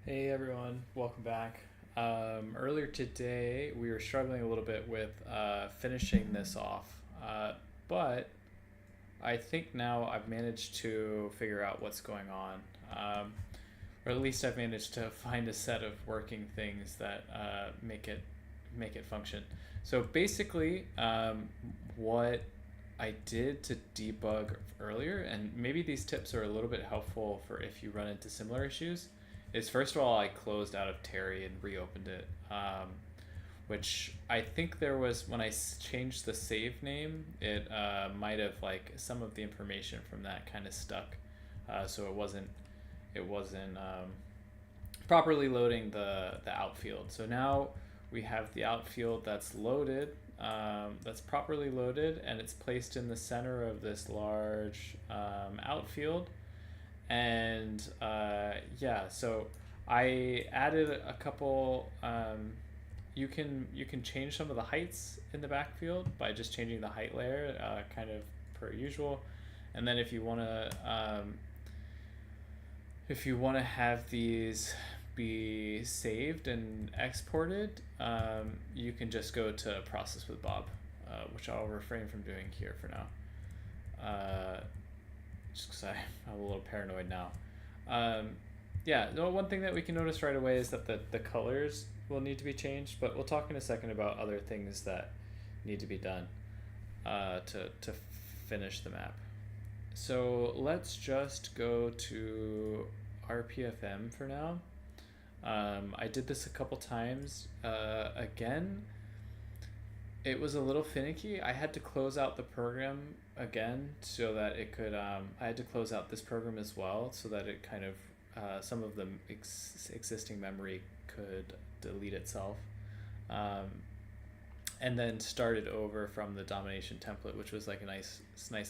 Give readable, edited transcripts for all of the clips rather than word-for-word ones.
Hey everyone, welcome back. Earlier today, we were struggling a little bit with finishing this off, but I think now I've managed to figure out what's going on, or at least I've managed to find a set of working things that make it function. So basically, what I did to debug earlier, and maybe these tips are a little bit helpful for if you run into similar issues, is first of all, I closed out of Terry and reopened it, which I think there was when I changed the save name, it might have like some of the information from that kind of stuck, so it wasn't properly loading the outfield. So now we have the outfield that's loaded, that's properly loaded, and it's placed in the center of this large outfield. And yeah, so I added a couple. You can change some of the heights in the backfield by just changing the height layer, kind of per usual. And then if you want to have these be saved and exported, you can just go to process with Bob, which I'll refrain from doing here for now. Just because I'm a little paranoid now. Um, yeah, no, one thing that we can notice right away is that the colors will need to be changed, but we'll talk in a second about other things that need to be done to finish the map. So let's just go to RPFM for now. I did this a couple times. Again, it was a little finicky. I had to close out the program again so that it could. I had to close out this program as well so that it kind of some of the existing memory could delete itself, um, and then start it over from the domination template, which was like a nice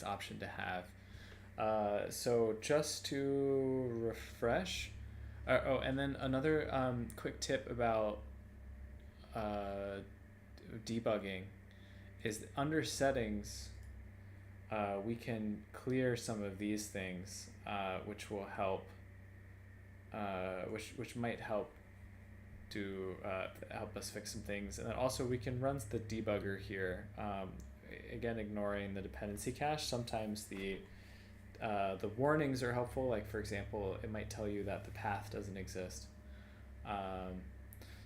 option to have. So just to refresh. Oh, and then another quick tip about uh, debugging is under settings, we can clear some of these things, which will help, which might help us fix some things. And then also we can run the debugger here. Again, ignoring the dependency cache. Sometimes the warnings are helpful. Like for example, it might tell you that the path doesn't exist.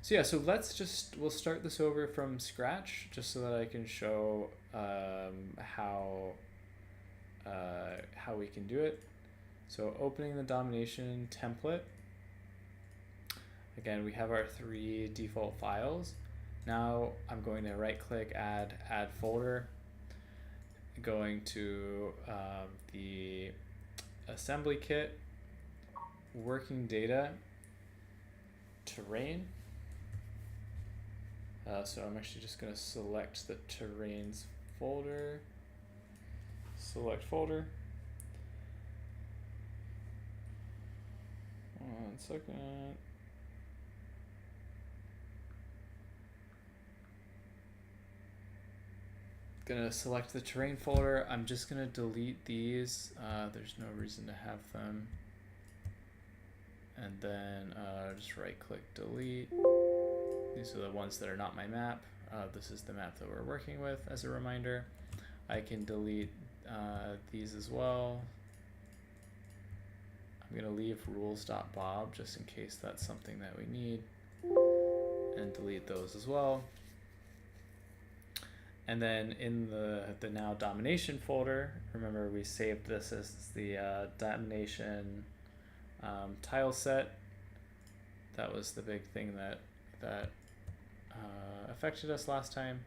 So yeah, so we'll start this over from scratch just so that I can show how we can do it. So opening the domination template. Again, we have our 3 default files. Now I'm going to right click, add folder, going to the assembly kit, working data, terrain. So I'm actually just going to select the terrains folder, select folder. 1 second. Gonna select the terrain folder. I'm just gonna delete these. There's no reason to have them. And then just right click delete. These are the ones that are not my map. This is the map that we're working with as a reminder. I can delete these as well. I'm gonna leave rules.bob just in case that's something that we need, and delete those as well. And then in the now domination folder, remember we saved this as the domination tile set. That was the big thing that affected us last time.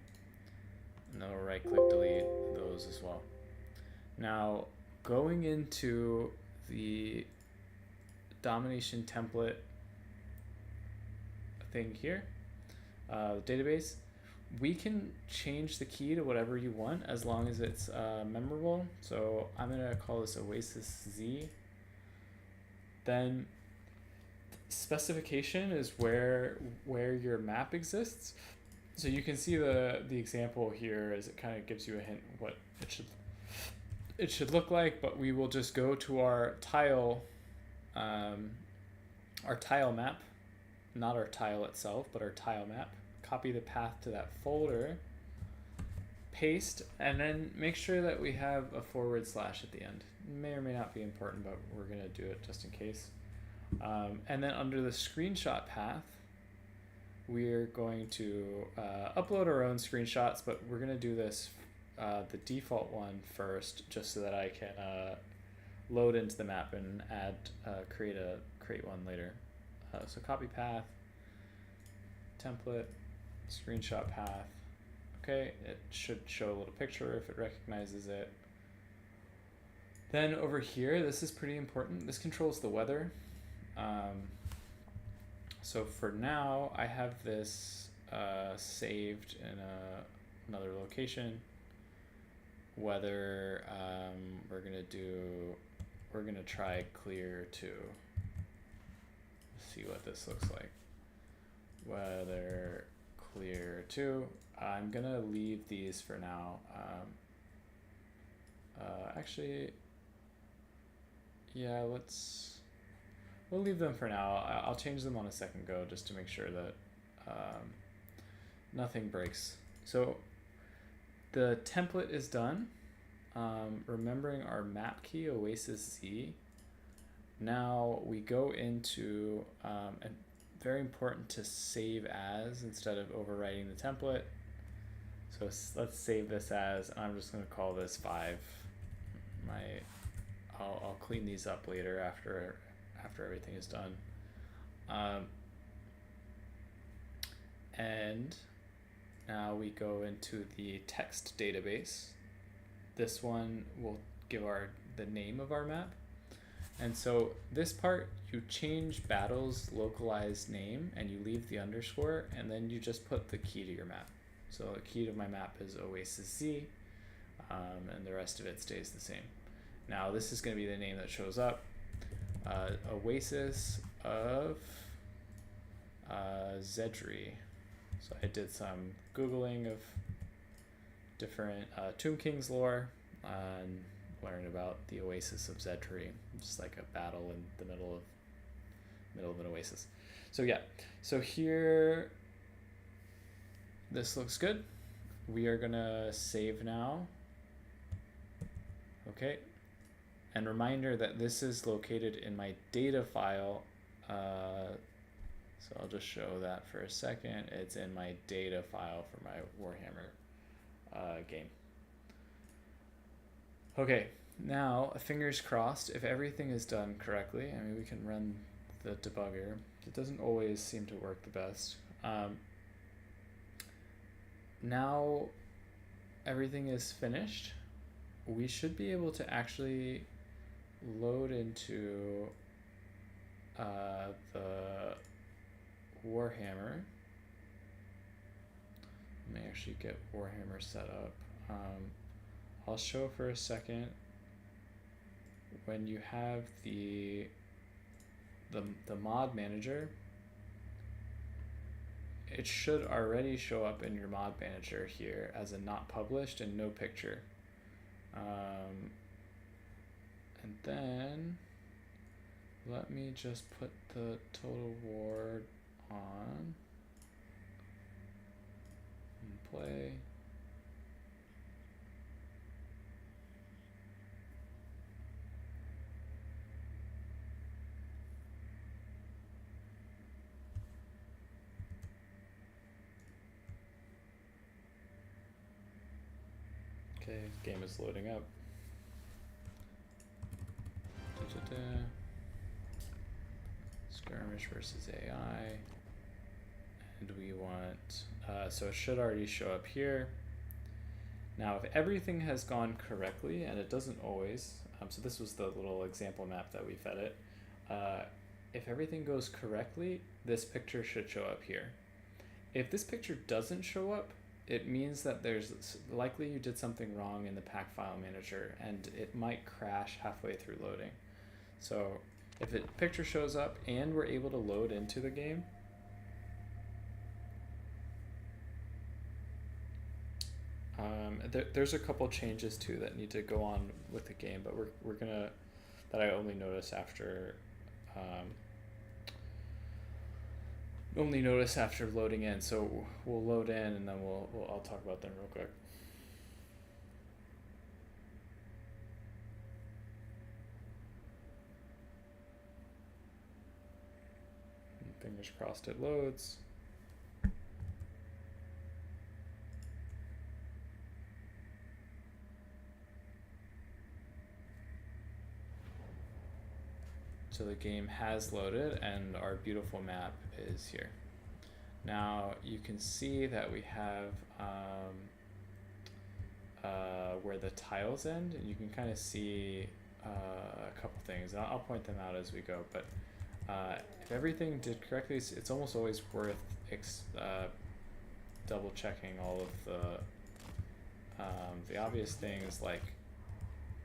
And then we'll right click delete those as well. Now going into the domination template thing here, database, we can change the key to whatever you want as long as it's memorable. So I'm gonna call this Oasis Z. Then specification is where your map exists. So you can see the example here as it kind of gives you a hint what it should look like, but we will just go to our tile our tile map, not our tile itself, but our tile map. Copy the path to that folder, paste, and then make sure that we have a / at the end. It may or may not be important, but we're going to do it just in case. And then under the screenshot path, we're going to upload our own screenshots, but we're going to do this, the default one first, just so that I can load into the map and add create one later. So copy path, template, screenshot path. Okay, it should show a little picture if it recognizes it. Then over here, this is pretty important. This controls the weather. So for now, I have this saved in another location. Weather, we're gonna try clear 2. See what this looks like. Weather clear 2. I'm gonna leave these for now. Actually, yeah, we'll leave them for now. I'll change them on a second go just to make sure that nothing breaks. So the template is done. Remembering our map key, Oasis Z. Now we go into, and very important to save as instead of overwriting the template. So let's save this as, I'm just going to call this 5. I'll clean these up later after everything is done. And now we go into the text database. This one will give the name of our map. And so this part, you change battle's localized name and you leave the underscore, and then you just put the key to your map. So the key to my map is Oasis Z, and the rest of it stays the same. Now this is going to be the name that shows up. Oasis of Zedri. So I did some Googling of different Tomb Kings lore and learned about the Oasis of Zedri, just like a battle in the middle of an oasis. So yeah, so here, this looks good. We are gonna save now. Okay, and reminder that this is located in my data file. So I'll just show that for a second. It's in my data file for my Warhammer game. Okay, now fingers crossed, if everything is done correctly, I mean, we can run the debugger. It doesn't always seem to work the best. Now everything is finished. We should be able to actually load into the Warhammer. Let me actually get Warhammer set up. I'll show for a second when you have the mod manager. It should already show up in your mod manager here as a not published and no picture. And then let me just put the total war on and play. Okay, game is loading up. Skirmish versus AI. And we want, so it should already show up here. Now, if everything has gone correctly, and it doesn't always, so this was the little example map that we fed it. If everything goes correctly, this picture should show up here. If this picture doesn't show up, it means that there's likely you did something wrong in the pack file manager and it might crash halfway through loading. So if a picture shows up and we're able to load into the game, there's a couple changes too that need to go on with the game, but we're gonna, that I only notice after only notice after loading in. So we'll load in and then I'll talk about them real quick. Fingers crossed it loads. So the game has loaded and our beautiful map is here. Now you can see that we have where the tiles end, and you can kind of see a couple things. I'll point them out as we go, but if everything did correctly, it's almost always worth double checking all of the obvious things, like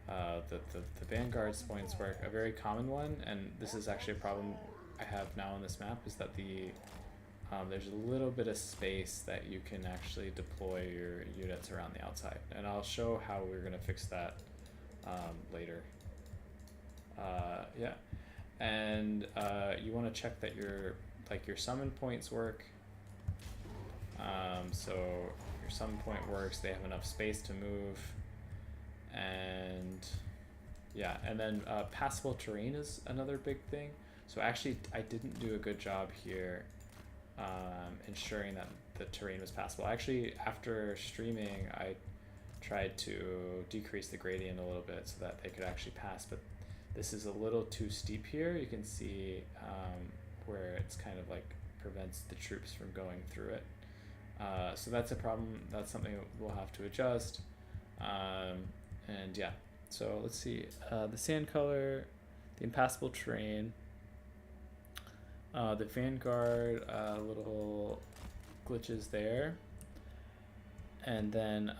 the vanguard points work. A very common one, and this is actually a problem I have now on this map, is that there's a little bit of space that you can actually deploy your units around the outside, and I'll show how we're going to fix that later. Yeah, and you want to check that your summon points work. So your summon point works, they have enough space to move, and yeah, and then passable terrain is another big thing. So actually I didn't do a good job here ensuring that the terrain was passable. Actually, after streaming, I tried to decrease the gradient a little bit so that they could actually pass, but this is a little too steep here. You can see where it's kind of like prevents the troops from going through it. So that's a problem. That's something we'll have to adjust. And yeah, so let's see, the sand color, the impassable terrain, the vanguard, little glitches there, and then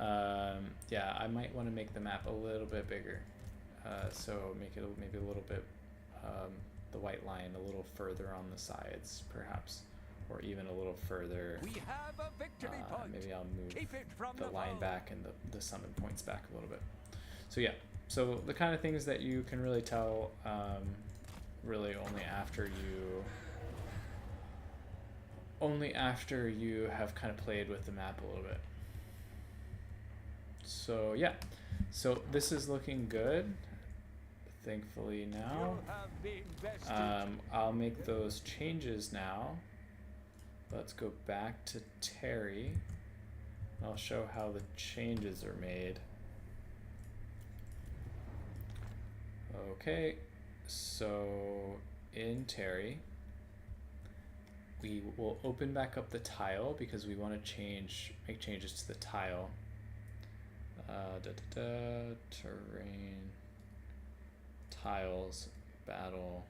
yeah, I might want to make the map a little bit bigger, so make it maybe a little bit the white line a little further on the sides perhaps, or even a little further. We have a victory point. Maybe I'll move Keep it from the line foe. back and the summon points back a little bit. So yeah, so the kind of things that you can really tell really only after you have kind of played with the map a little bit. So yeah, so this is looking good, thankfully now. You have been bested. I'll make those changes now. Let's go back to Terry. I'll show how the changes are made. Okay, so in Terry, we will open back up the tile because we want to make changes to the tile. Terrain, tiles, battle,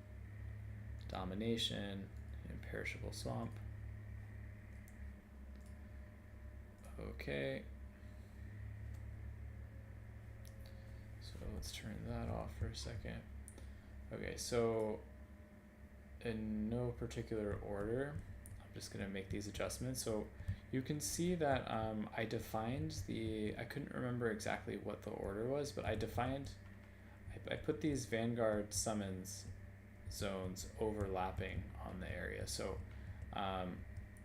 domination, imperishable swamp. Okay. So let's turn that off for a second. Okay, so in no particular order, I'm just gonna make these adjustments. So you can see that I defined I couldn't remember exactly what the order was, but I put these vanguard summons zones overlapping on the area. So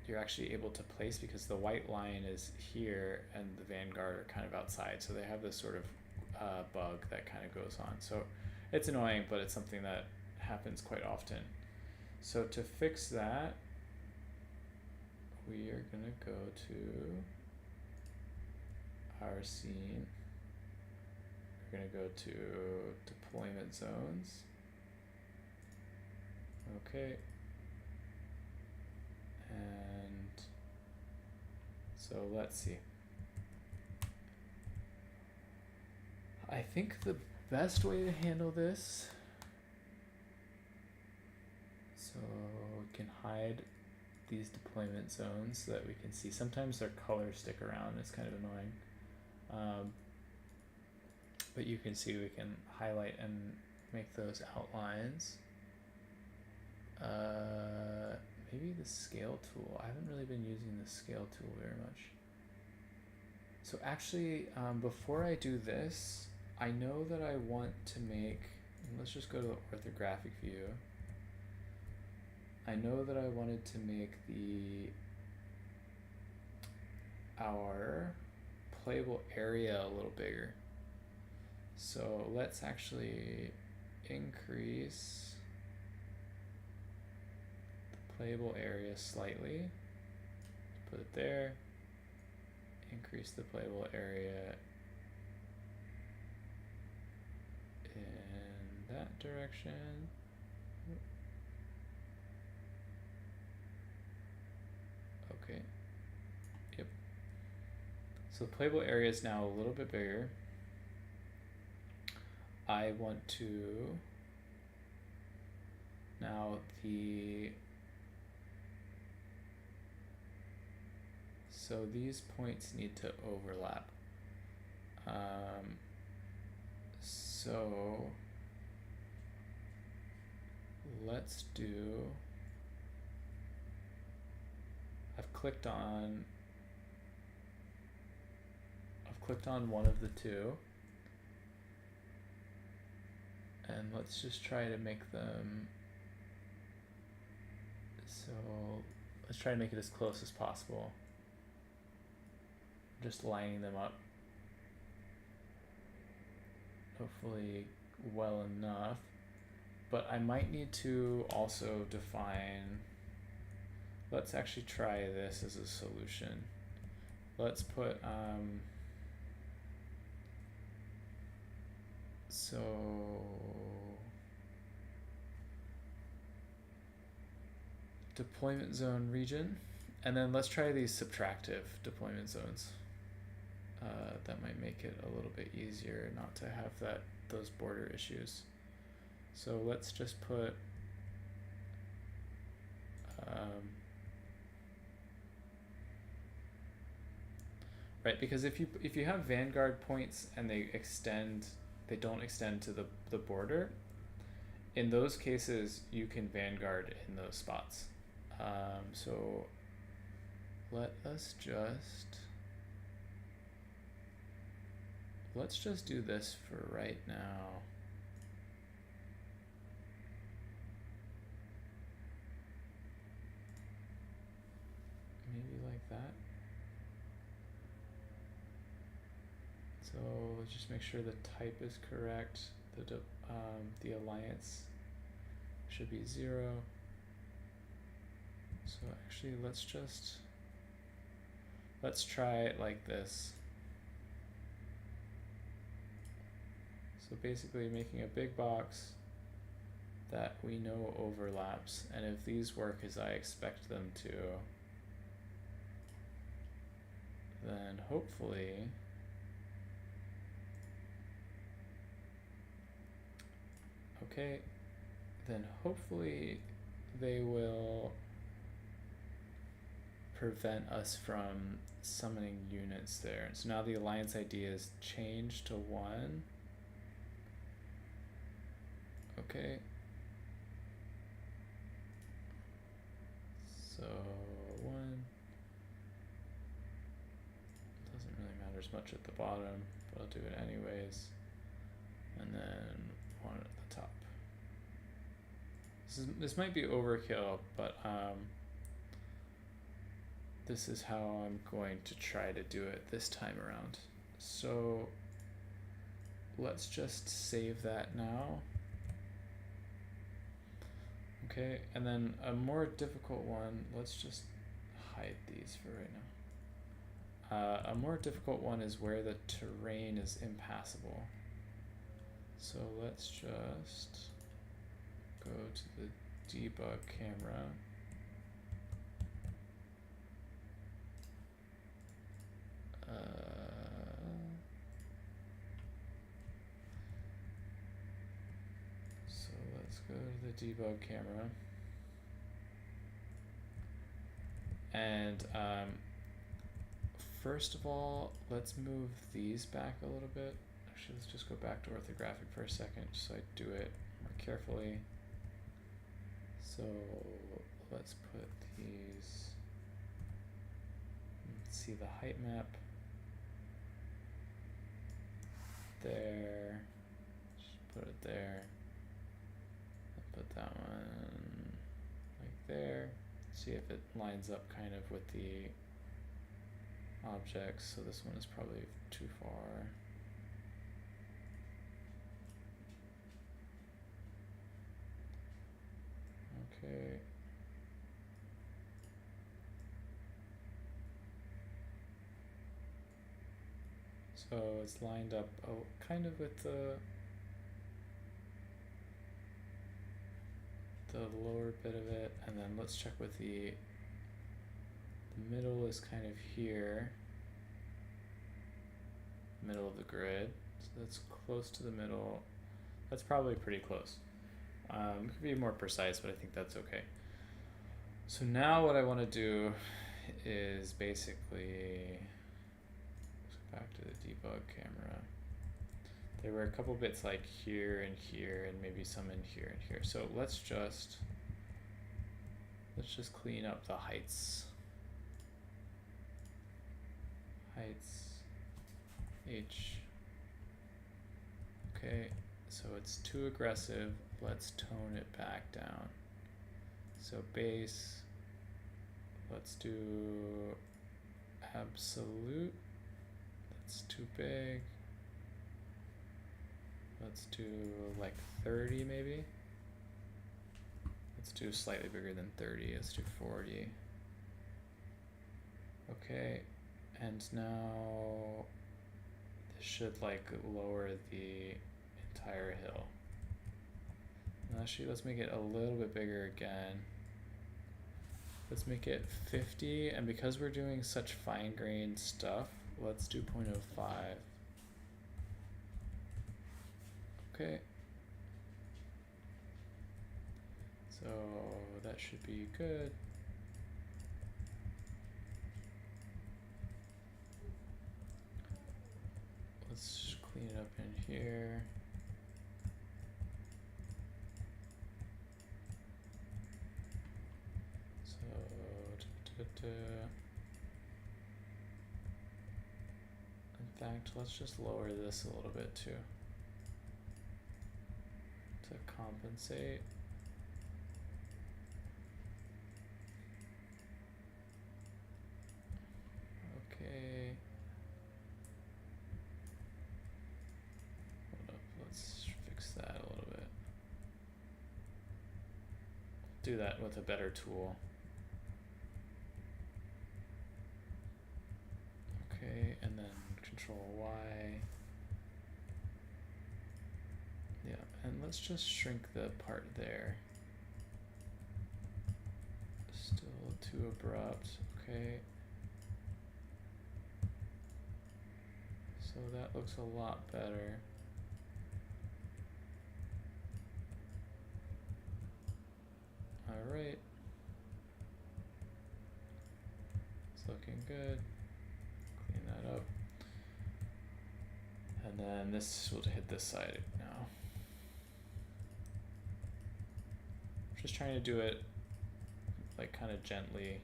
you're actually able to place, because the white line is here and the vanguard are kind of outside, so they have this sort of bug that kind of goes on. So it's annoying, but it's something that happens quite often. So to fix that, we are gonna go to our scene. We're gonna go to deployment zones. Okay. And so let's see. I think the best way to handle this, so we can hide these deployment zones so that we can see. Sometimes their colors stick around, it's kind of annoying. But you can see we can highlight and make those outlines. Maybe the scale tool. I haven't really been using the scale tool very much. So actually, before I do this, I know that I want to make, let's just go to the orthographic view. I know that I wanted to make our playable area a little bigger. So let's actually increase the playable area slightly. Put it there. Increase the playable area in that direction. Okay. Yep. So the playable area is now a little bit bigger. I want to now so these points need to overlap. So let's do, I've clicked on one of the two, and let's just try to make them, so let's try to make it as close as possible. Just lining them up, hopefully well enough, but I might need to also define, let's actually try this as a solution. Let's put so deployment zone region, and then let's try these subtractive deployment zones. That might make it a little bit easier not to have those border issues. So let's just put right, because if you have vanguard points and they don't extend to the border, in those cases you can vanguard in those spots. So let's just do this for right now. Maybe like that. So let's just make sure the type is correct. The alliance should be 0. So actually let's try it like this. So basically making a big box that we know overlaps, and if these work as I expect them to, then hopefully they will prevent us from summoning units there. So now the alliance ID is changed to 1. Okay. So 1. Doesn't really matter as much at the bottom, but I'll do it anyways. And then 1 at the top. This might be overkill, but this is how I'm going to try to do it this time around. So let's just save that now. Okay, and then a more difficult one, let's just hide these for right now. A more difficult one is where the terrain is impassable. So let's just go to the debug camera. So let's go to the debug camera. And first of all, let's move these back a little bit. Actually, let's just go back to orthographic for a second, just so I do it more carefully. So let's put these, let's see the height map there, just put it there, put that one like there. See if it lines up kind of with the objects. So this one is probably too far. Okay. So it's lined up kind of with the lower bit of it, and then let's check with the middle is kind of here, middle of the grid, so that's close to the middle. That's probably pretty close. It could be more precise, but I think that's okay. So now what I want to do is basically back to the debug camera. There were a couple bits like here and here, and maybe some in here and here. So let's just clean up the heights. H. Okay, so it's too aggressive. Let's tone it back down. So base, let's do absolute. That's too big. Let's do like 30 maybe. Let's do slightly bigger than 30. Let's do 40. Okay, and now this should like lower the entire hill. And actually, let's make it a little bit bigger again. Let's make it 50, and because we're doing such fine-grained stuff, let's do 0.05. Okay. So that should be good. Let's clean it up in here. So, in fact, let's just lower this a little bit too, to compensate. Okay. Hold up, let's fix that a little bit. Do that with a better tool. Okay, and then Control Y. Yeah, and let's just shrink the part there. Still too abrupt. Okay. So that looks a lot better. All right. It's looking good. Clean that up. And then this will hit this side now. Just trying to do it like kind of gently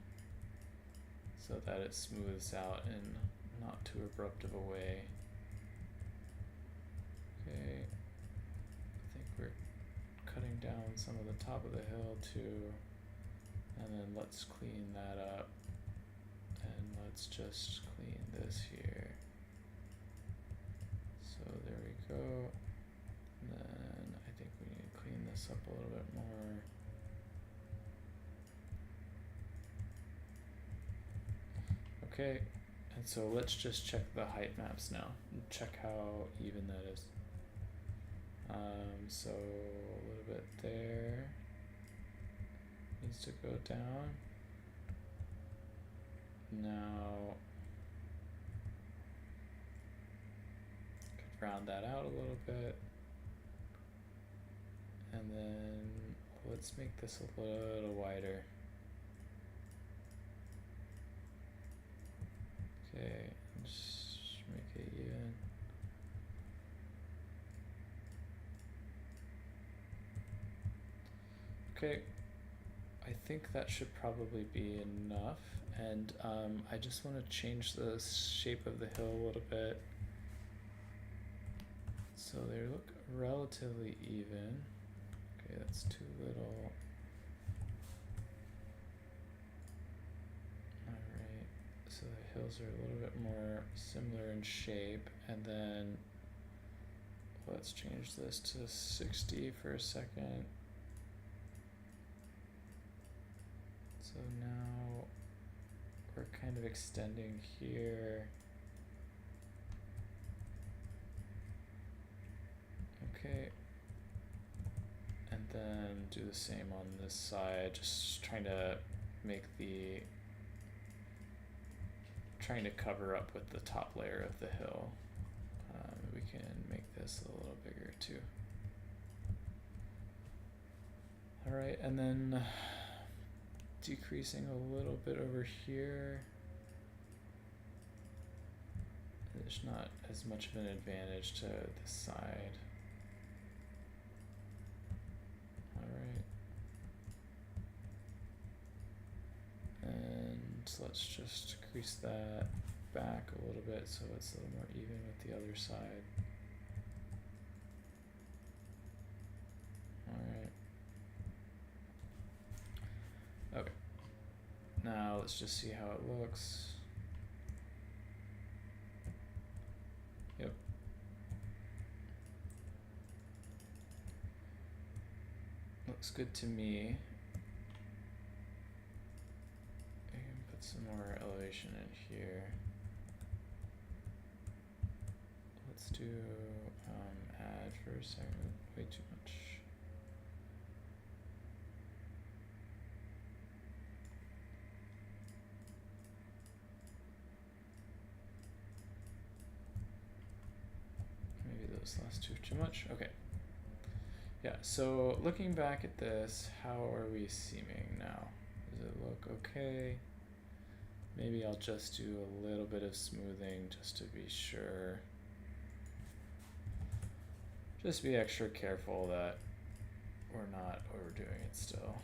so that it smooths out in not too abrupt of a way. Okay, I think we're cutting down some of the top of the hill too, and then let's clean that up, and let's just clean this here. So there we go, and then I think we need to clean this up a little bit more. Okay, and so let's just check the height maps now, and check how even that is. So a little bit there needs to go down. Now could round that out a little bit, and then let's make this a little wider. Okay, just make it even. Okay, I think that should probably be enough, and I just want to change the shape of the hill a little bit so they look relatively even. Okay, that's too little. details are a little bit more similar in shape, and then let's change this to 60 for a second. So now we're kind of extending here. Okay. And then do the same on this side, just trying to cover up with the top layer of the hill. We can make this a little bigger too. All right, and then decreasing a little bit over here. There's not as much of an advantage to this side. Alright. And let's just crease that back a little bit so it's a little more even with the other side. Alright. Okay. Now let's just see how it looks. Yep. Looks good to me. I can put some more elevation in here. Let's do add for a second. Way too much. Maybe those last two too much. Okay. Yeah, so looking back at this, how are we seeming now? Does it look okay? Maybe I'll just do a little bit of smoothing just to be sure. Just be extra careful that we're not overdoing it still.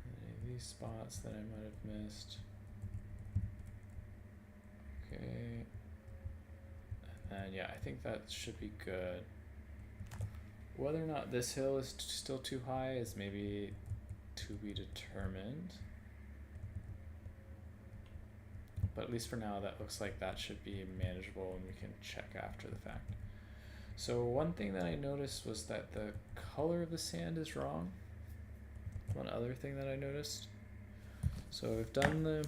Any of these spots that I might have missed. Okay. And yeah, I think that should be good. Whether or not this hill is still too high is maybe to be determined. But at least for now, that looks like that should be manageable and we can check after the fact. So one thing that I noticed was that the color of the sand is wrong. One other thing that I noticed. So we've done the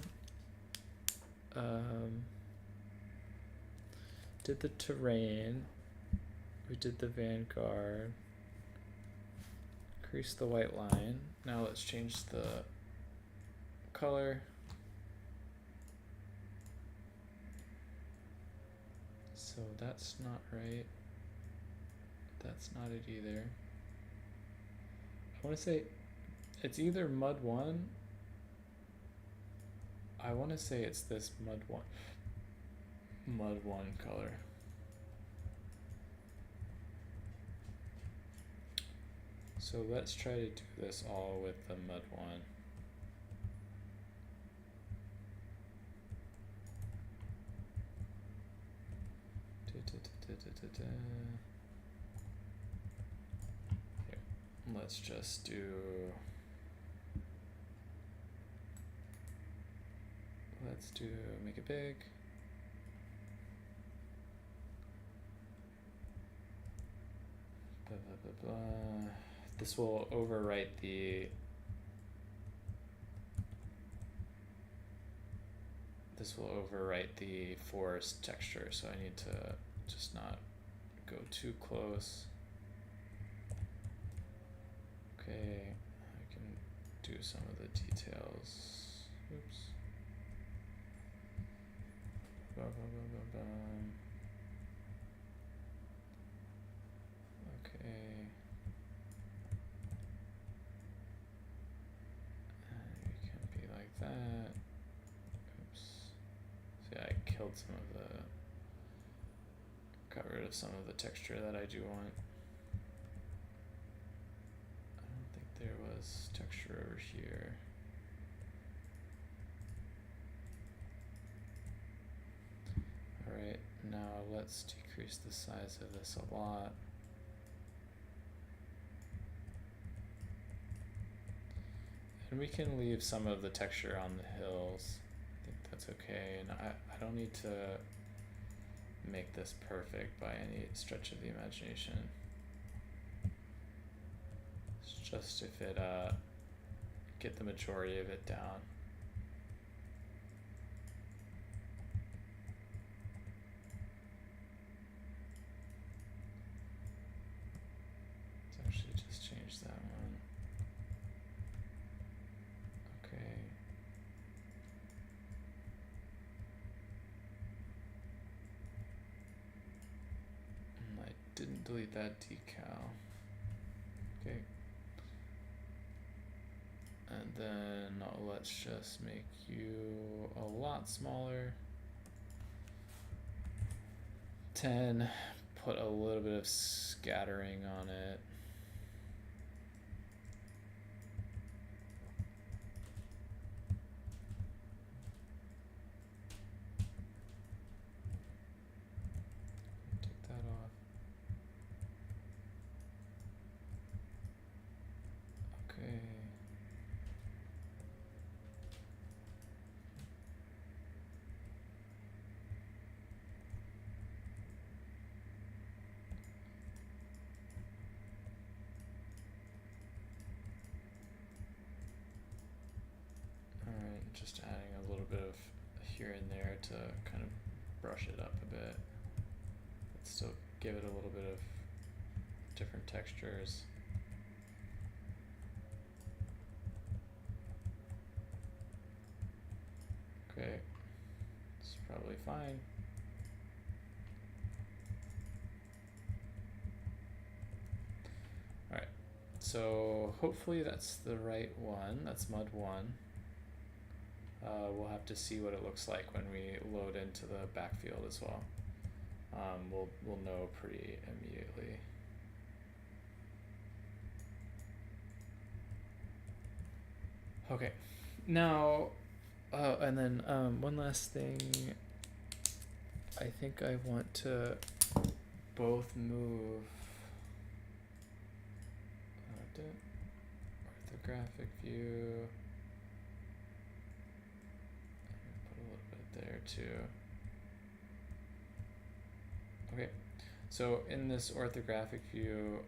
did the terrain, we did the vanguard, crease the white line. Now let's change the color. So that's not right. That's not it either. I want to say it's either mud 1. I want to say it's this mud 1 color. So let's try to do this all with the mud 1. Here, let's just do. Let's do make it big. Blah, blah, blah, blah. This will overwrite the. This will overwrite the forest texture, so I need to just not go too close. Okay, I can do some of the details. Oops. Blah, blah, blah, blah, blah. Okay. And it can be like that. Oops. See, I killed some of the. Got rid of some of the texture that I do want. I don't think there was texture over here. Alright, now let's decrease the size of this a lot. And we can leave some of the texture on the hills. I think that's okay. And I don't need to make this perfect by any stretch of the imagination. It's just if it get the majority of it down. Let's actually just change that one. Okay. I didn't delete that decal. Okay. And then let's just make you a lot smaller. 10, put a little bit of scattering on it. Take that off. Okay. Alright, just adding a little bit of here and there to kind of brush it up a bit. But still give it a little bit of different textures. Okay, it's probably fine. Alright, so hopefully that's the right one. That's mud 1. We'll have to see what it looks like when we load into the backfield as well. We'll know pretty immediately. Okay, now, and then one last thing. I think I want to both move orthographic view. Put a little bit there too. Okay, so in this orthographic view,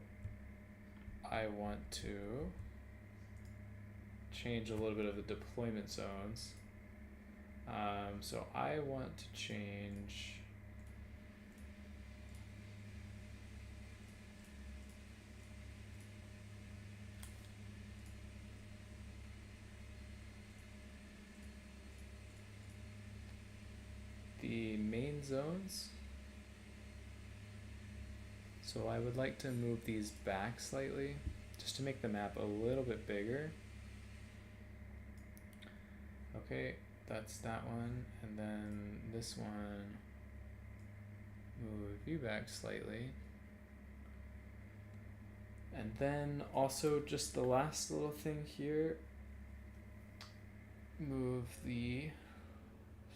I want to change a little bit of the deployment zones. So I want to change the main zones. So I would like to move these back slightly just to make the map a little bit bigger. Okay, that's that one, and then this one, move you back slightly. And then also just the last little thing here, move the,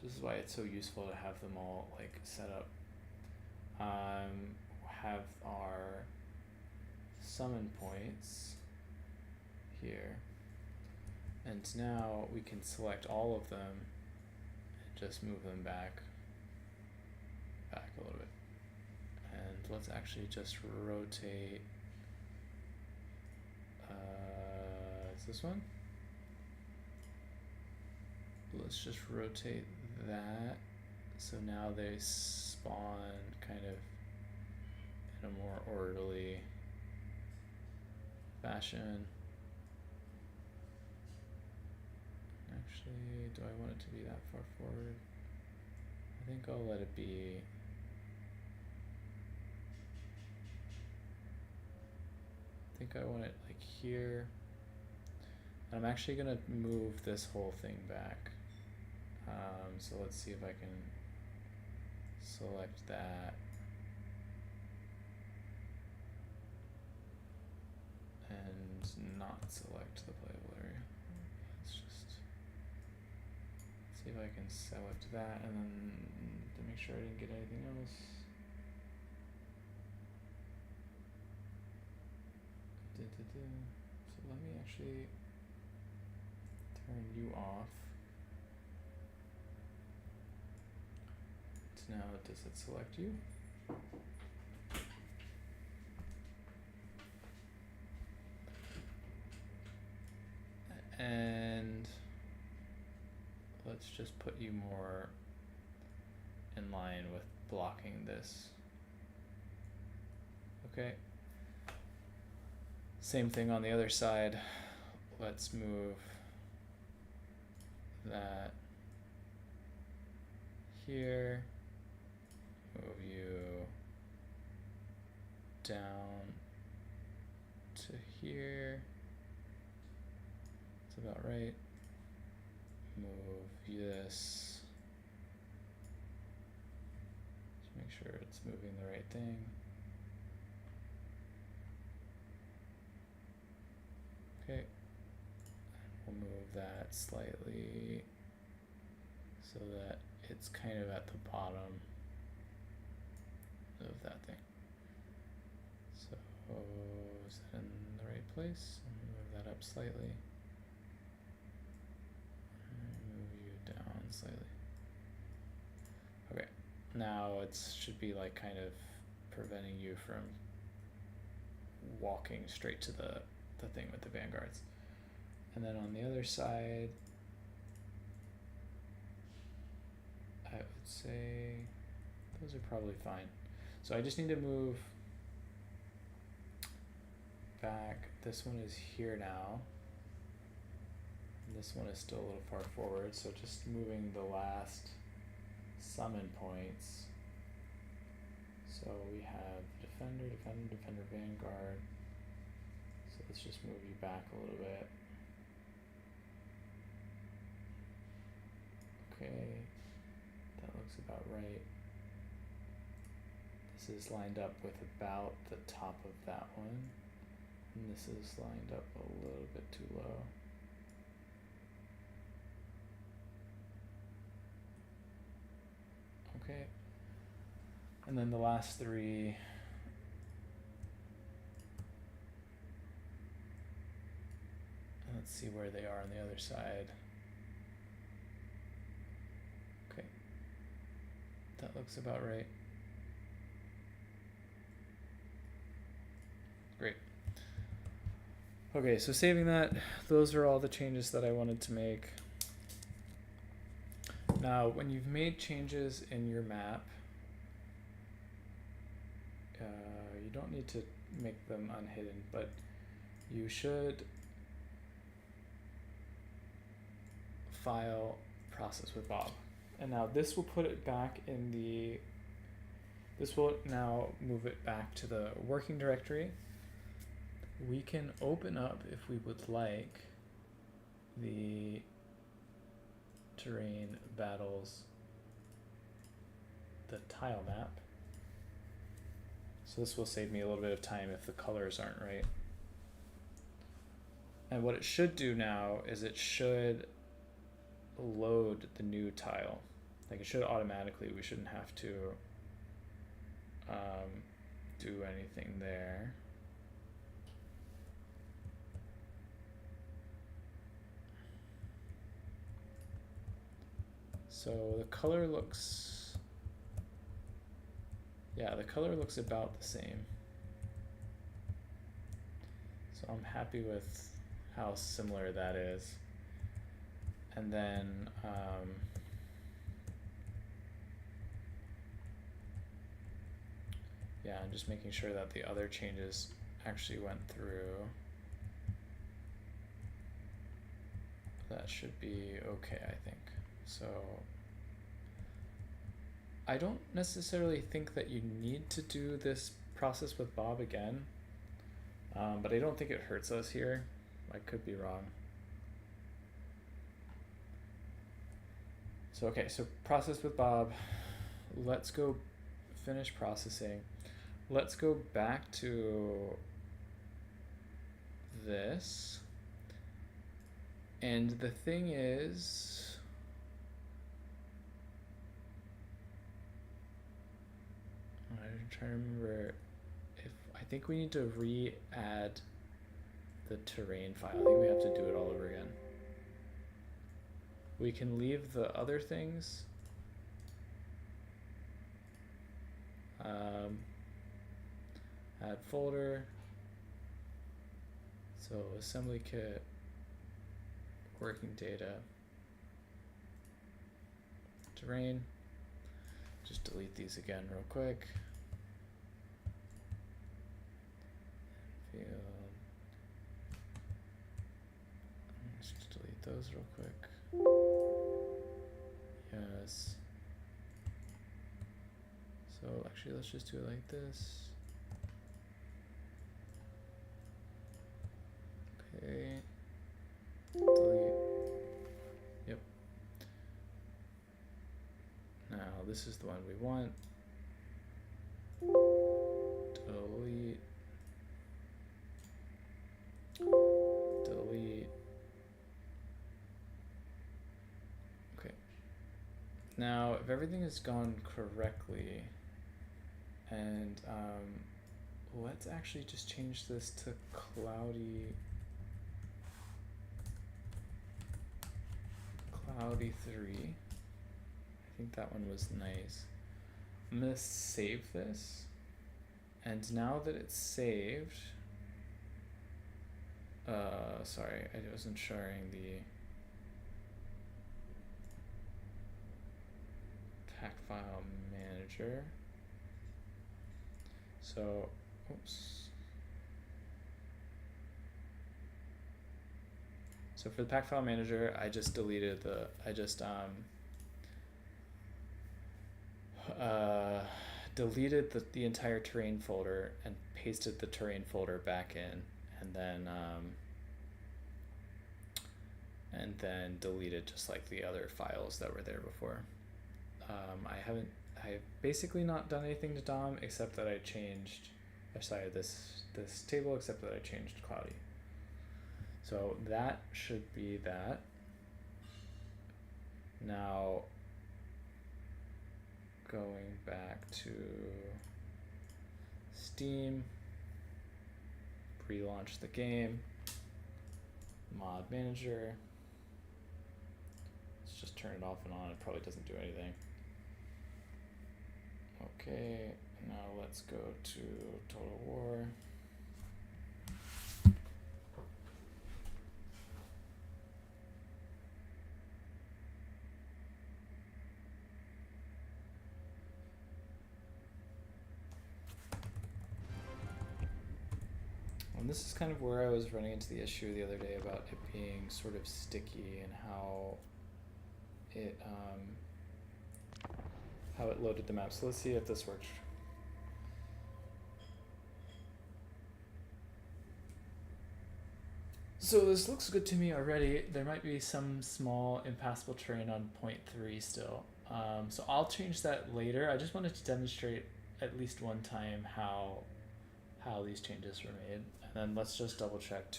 this is why it's so useful to have them all like set up. Have our summon points here. And now we can select all of them and just move them back a little bit. And let's actually just rotate, is this one? Let's just rotate that. So now they spawn kind of in a more orderly fashion. Actually, do I want it to be that far forward? I think I'll let it be. I think I want it like here. I'm actually gonna move this whole thing back. So let's see if I can select that. And not select the playable area. Let's just see if I can select that and then to make sure I didn't get anything else. So let me actually turn you off. So now does it select you? And let's just put you more in line with blocking this. Okay. Same thing on the other side. Let's move that here. Move you down to here. That's about right. Move this. Just make sure it's moving the right thing. Okay. We'll move that slightly so that it's kind of at the bottom of that thing. So is that in the right place? Move that up slightly. Move you down slightly. Okay, now it should be like kind of preventing you from walking straight to the thing with the vanguards. And then on the other side, I would say those are probably fine. So I just need to move back. This one is here now. And this one is still a little far forward. So just moving the last summon points. So we have defender, defender, defender, vanguard. So let's just move you back a little bit. Okay, that looks about right. This is lined up with about the top of that one. And this is lined up a little bit too low. Okay. And then the last three. Let's see where they are on the other side. Okay. That looks about right. Great. Okay, so saving that, those are all the changes that I wanted to make. Now, when you've made changes in your map, you don't need to make them unhidden, but you should file process with Bob. And now this will put it back in the, this will now move it back to the working directory. We can open up, if we would like, the terrain battles, the tile map. So this will save me a little bit of time if the colors aren't right. And what it should do now is it should load the new tile. Like it should automatically, we shouldn't have to do anything there. So the color looks, yeah, the color looks about the same. So I'm happy with how similar that is. And then yeah, I'm just making sure that the other changes actually went through. That should be okay, I think. So I don't necessarily think that you need to do this process with Bob again, but I don't think it hurts us here. I could be wrong. So okay, so process with Bob. Let's go finish processing. Let's go back to this. And the thing is, I'm trying to remember if, I think we need to re-add the terrain file. I think we have to do it all over again. We can leave the other things. Add folder. So assembly kit, working data, terrain. Just delete these again real quick. Field. Let's just delete those real quick. Yes. So actually, let's just do it like this. Okay. Delete. Yep. Now this is the one we want. Delete. Delete. Okay. Now, if everything has gone correctly, and let's actually just change this to cloudy 3. I think that one was nice. I'm gonna save this, and now that it's saved, sorry, I wasn't sharing the pack file manager. So, oops. So for the pack file manager, I just deleted deleted the entire terrain folder and pasted the terrain folder back in, and then deleted just like the other files that were there before. I've basically not done anything to DOM except that I changed, this table, except that I changed cloudy. So that should be that. Now, going back to Steam, pre-launch the game, mod manager. Let's just turn it off and on. It probably doesn't do anything. Okay, now let's go to Total War. And this is kind of where I was running into the issue the other day about it being sort of sticky and how it loaded the map. So let's see if this works. So this looks good to me already. There might be some small impassable terrain on 0.3 still. So I'll change that later. I just wanted to demonstrate at least one time how these changes were made. And then let's just double check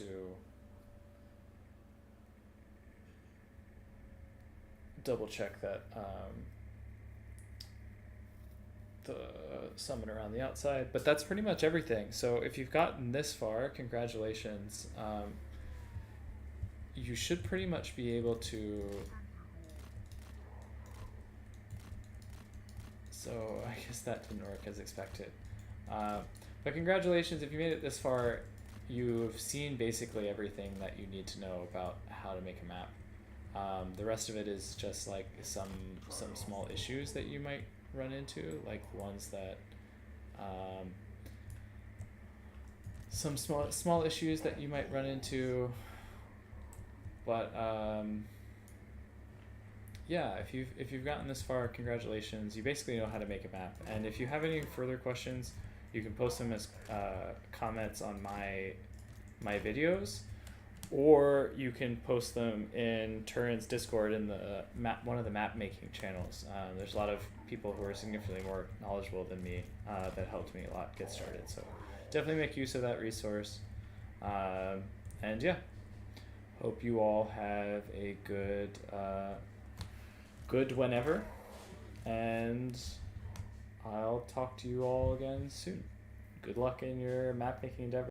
that the summoner on the outside, but that's pretty much everything. So if you've gotten this far, congratulations. You should pretty much be able to. So I guess that didn't work as expected. But congratulations, if you made it this far, you've seen basically everything that you need to know about how to make a map. The rest of it is just like some small issues that you might run into, like ones that some small issues that you might run into. But yeah, if you've gotten this far, congratulations. You basically know how to make a map. And if you have any further questions, you can post them as comments on my videos, or you can post them in Turin's Discord in the one of the map making channels. There's a lot of people who are significantly more knowledgeable than me that helped me a lot get started. So definitely make use of that resource. And yeah, hope you all have a good whenever, and I'll talk to you all again soon. Good luck in your map making endeavor.